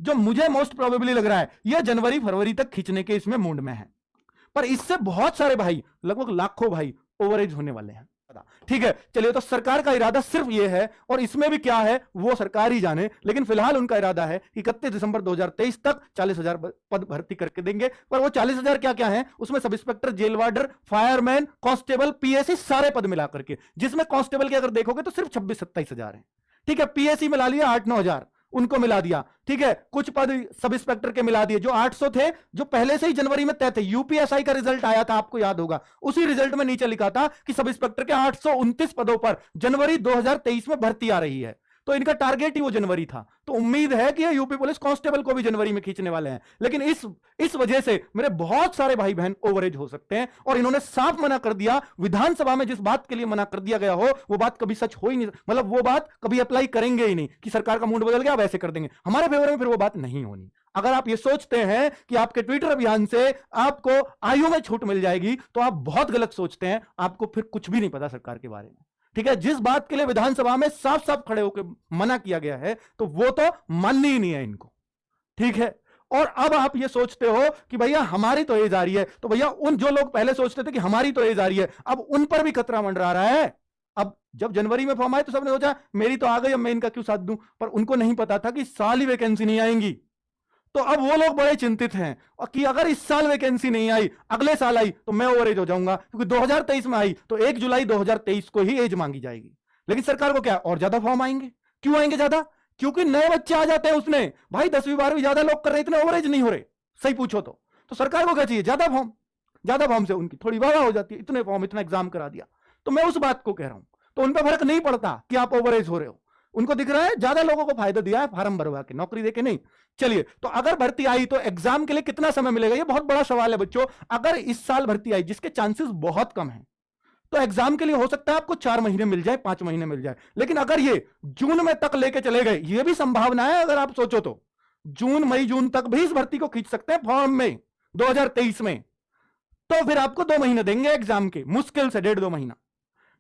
जो मुझे most probably लग रहा है यह जनवरी फरवरी तक खींचने के इसमें मूड में है, पर इससे बहुत सारे भाई, लगभग लाखों भाई ओवरेज होने वाले हैं। ठीक है, चलिए, तो सरकार का इरादा सिर्फ यह है, और इसमें भी क्या है वो सरकार ही जाने, लेकिन फिलहाल उनका इरादा है कि 31 दिसंबर 2023 तक 40,000 पद भर्ती करके देंगे। पर वो 40,000 क्या क्या है, उसमें sub inspector, jail warder, fireman, constable, PSC सारे पद मिला करके, जिसमें कांस्टेबल के अगर देखोगे तो सिर्फ 26-27,000 है। ठीक है, पीएससी मिला लिया 8-9,000, उनको मिला दिया। ठीक है, कुछ पद सब इंस्पेक्टर के मिला दिए, जो 800 थे, जो पहले से ही जनवरी में तय थे। यूपीएसआई का रिजल्ट आया था, आपको याद होगा, उसी रिजल्ट में नीचे लिखा था कि सब इंस्पेक्टर के 829 पदों पर जनवरी 2023 में भर्ती आ रही है। तो इनका टारगेट ही वो जनवरी था। तो उम्मीद है कि यूपी पुलिस कांस्टेबल को भी जनवरी में खींचने वाले हैं, लेकिन इस वजह से मेरे बहुत सारे भाई बहन ओवरेज हो सकते हैं। और इन्होंने साफ मना कर दिया, विधानसभा में जिस बात के लिए मना कर दिया गया हो वो बात कभी सच हो ही नहीं, मतलब वो बात कभी अप्लाई करेंगे ही नहीं कि सरकार का मूड बदल गया वैसे कर देंगे, हमारे फेवर में फिर वो बात नहीं होनी। अगर आप ये सोचते हैं कि आपके ट्विटर अभियान से आपको आयु में छूट मिल जाएगी तो आप बहुत गलत सोचते हैं, आपको फिर कुछ भी नहीं पता सरकार के बारे में। ठीक है, जिस बात के लिए विधानसभा में साफ साफ खड़े होकर मना किया गया है तो वो तो माननी ही नहीं है इनको। ठीक है, और अब आप ये सोचते हो कि भैया हमारी तो एज आ रही है, तो भैया उन जो लोग पहले सोचते थे कि हमारी तो एज आ रही है, अब उन पर भी खतरा मंडरा रहा है। अब जब जनवरी में फॉर्म आए तो सबने सोचा मेरी तो आ गई, अब मैं इनका क्यों साथ दूं, पर उनको नहीं पता था कि साल ही वैकेंसी नहीं आएंगी। तो अब वो लोग बड़े चिंतित हैं कि अगर इस साल वैकेंसी नहीं आई, अगले साल आई तो मैं ओवरेज हो जाऊंगा, क्योंकि 2023 में आई तो 1 जुलाई 2023 को ही एज मांगी जाएगी। लेकिन सरकार को क्या और ज्यादा फॉर्म आएंगे। क्यों आएंगे ज्यादा? क्योंकि नए बच्चे आ जाते हैं उसमें। भाई 10वीं 12वीं ज्यादा लोग कर रहे, इतने ओवरेज नहीं हो रहे, सही पूछो तो सरकार को क्या चाहिए? ज्यादा फॉर्म। ज्यादा फॉर्म से उनकी थोड़ी वाह हो जाती है, इतने फॉर्म, इतना एग्जाम करा दिया। तो मैं उस बात को कह रहा हूं, तो उन पर फर्क नहीं पड़ता कि आप ओवरेज हो रहे हो, उनको दिख रहा है ज्यादा लोगों को फायदा दिया है फार्म भरवा के, नौकरी देके नहीं। चलिए, तो अगर भर्ती आई तो एग्जाम के लिए कितना समय मिलेगा, ये बहुत बड़ा सवाल है बच्चों। अगर इस साल भर्ती आई, जिसके चांसेस बहुत कम हैं, तो एग्जाम के लिए हो सकता है आपको 4 महीने मिल जाए, 5 महीने मिल जाए। लेकिन अगर ये जून में तक लेके चले गए, ये भी संभावना है, अगर आप सोचो तो जून, मई, जून तक भी इस भर्ती को खींच सकते हैं फॉर्म में 2023 में। तो फिर आपको 2 महीने देंगे एग्जाम के, मुश्किल से 1.5-2 महीना।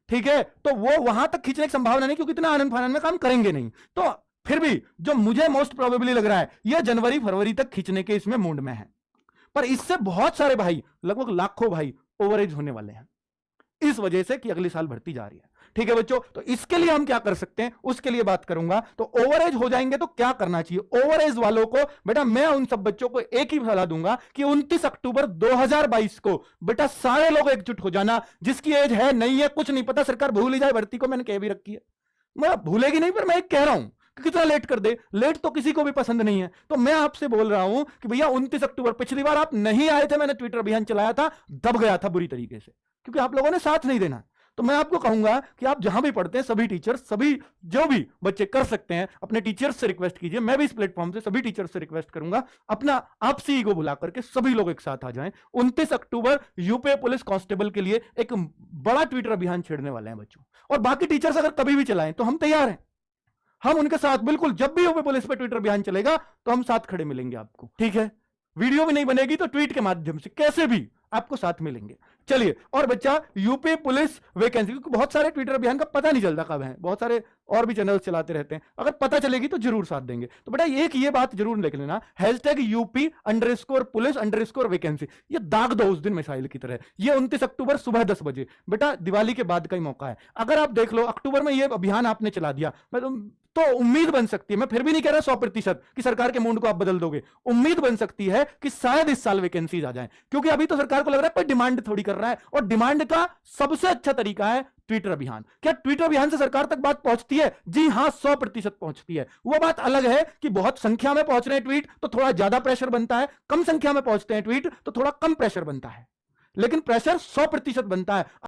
ठीक है, तो वो वहां तक खींचने की संभावना नहीं, क्योंकि इतना आनंद फानंद में काम करेंगे नहीं। तो फिर भी जो मुझे मोस्ट प्रोबेबली लग रहा है यह जनवरी फरवरी तक खींचने के इसमें मूड में है, पर इससे बहुत सारे भाई, लगभग लाखों भाई ओवरेज होने वाले हैं, इस वजह से कि अगले साल भर्ती जा रही है। ठीक है बच्चों, तो इसके लिए हम क्या कर सकते हैं उसके लिए बात करूंगा। तो ओवरेज हो जाएंगे तो क्या करना चाहिए ओवरेज वालों को? बेटा मैं उन सब बच्चों को एक ही सलाह दूंगा कि 29 अक्टूबर 2022 को बेटा सारे लोग एकजुट हो जाना। जिसकी एज है, नहीं है, कुछ नहीं पता, सरकार भूल ही जाए भर्ती को, मैंने कह भी रखी है, मैं भूलेगी नहीं, पर मैं एक कह रहा हूं कितना लेट कर दे, लेट तो किसी को भी पसंद नहीं है। तो मैं आपसे बोल रहा हूं कि भैया 29 अक्टूबर, पिछली बार आप नहीं आए थे, मैंने ट्विटर अभियान चलाया था, दब गया था बुरी तरीके से, क्योंकि आप लोगों ने साथ नहीं देना। तो मैं आपको कहूंगा कि आप जहां भी पढ़ते हैं, सभी टीचर्स, सभी जो भी बच्चे कर सकते हैं, अपने टीचर्स से रिक्वेस्ट कीजिए। मैं भी इस प्लेटफॉर्म से सभी टीचर्स से रिक्वेस्ट करूंगा, अपना आपसी ईगो भुला करके सभी लोग एक साथ आ जाएं। 29 अक्टूबर यूपी पुलिस कांस्टेबल के लिए एक बड़ा ट्विटर अभियान छेड़ने वाले हैं बच्चों, और बाकी टीचर्स अगर कभी भी चलाएं तो हम तैयार हैं, हम उनके साथ बिल्कुल, जब भी यूपी पुलिस पे ट्विटर अभियान चलेगा तो हम साथ खड़े मिलेंगे आपको। ठीक है, वीडियो भी नहीं बनेगी तो ट्वीट के माध्यम से कैसे भी आपको साथ मिलेंगे। चलिए, और बच्चा यूपी पुलिस वैकेंसी, क्योंकि बहुत सारे ट्विटर अभियान का पता नहीं चलता कब है, बहुत सारे और भी चैनल चलाते रहते हैं, अगर पता चलेगी तो जरूर साथ देंगे। तो बेटा एक ये बात जरूर लिख लेना, #UP_पुलिस_वैकेंसी, ये दाग दो उस दिन मिसाइल की तरह। ये 29 अक्टूबर सुबह 10 बजे, बेटा दिवाली के बाद का ही मौका है। अगर आप देख लो अक्टूबर में ये अभियान आपने चला दिया, तो उम्मीद बन सकती है, मैं फिर भी नहीं कह रहा 100% कि सरकार के मूड को आप बदल दोगे, उम्मीद बन सकती है कि शायद इस साल वैकेंसीज आ जाएं, क्योंकि अभी तो सरकार को लग रहा है कोई डिमांड थोड़ी कर रहा है, और डिमांड का सबसे अच्छा तरीका है ट्विटर अभियान। क्या ट्विटर अभियान से सरकार तक बात पहुंचती है? जी हां, 100% पहुंचती है। वो बात अलग है कि बहुत संख्या में पहुंच रहे हैं ट्वीट तो थोड़ा ज्यादा प्रेशर बनता है, कम संख्या में पहुंचते हैं ट्वीट तो थोड़ा कम प्रेशर बनता है, लेकिन प्रेशर 100% बनता है।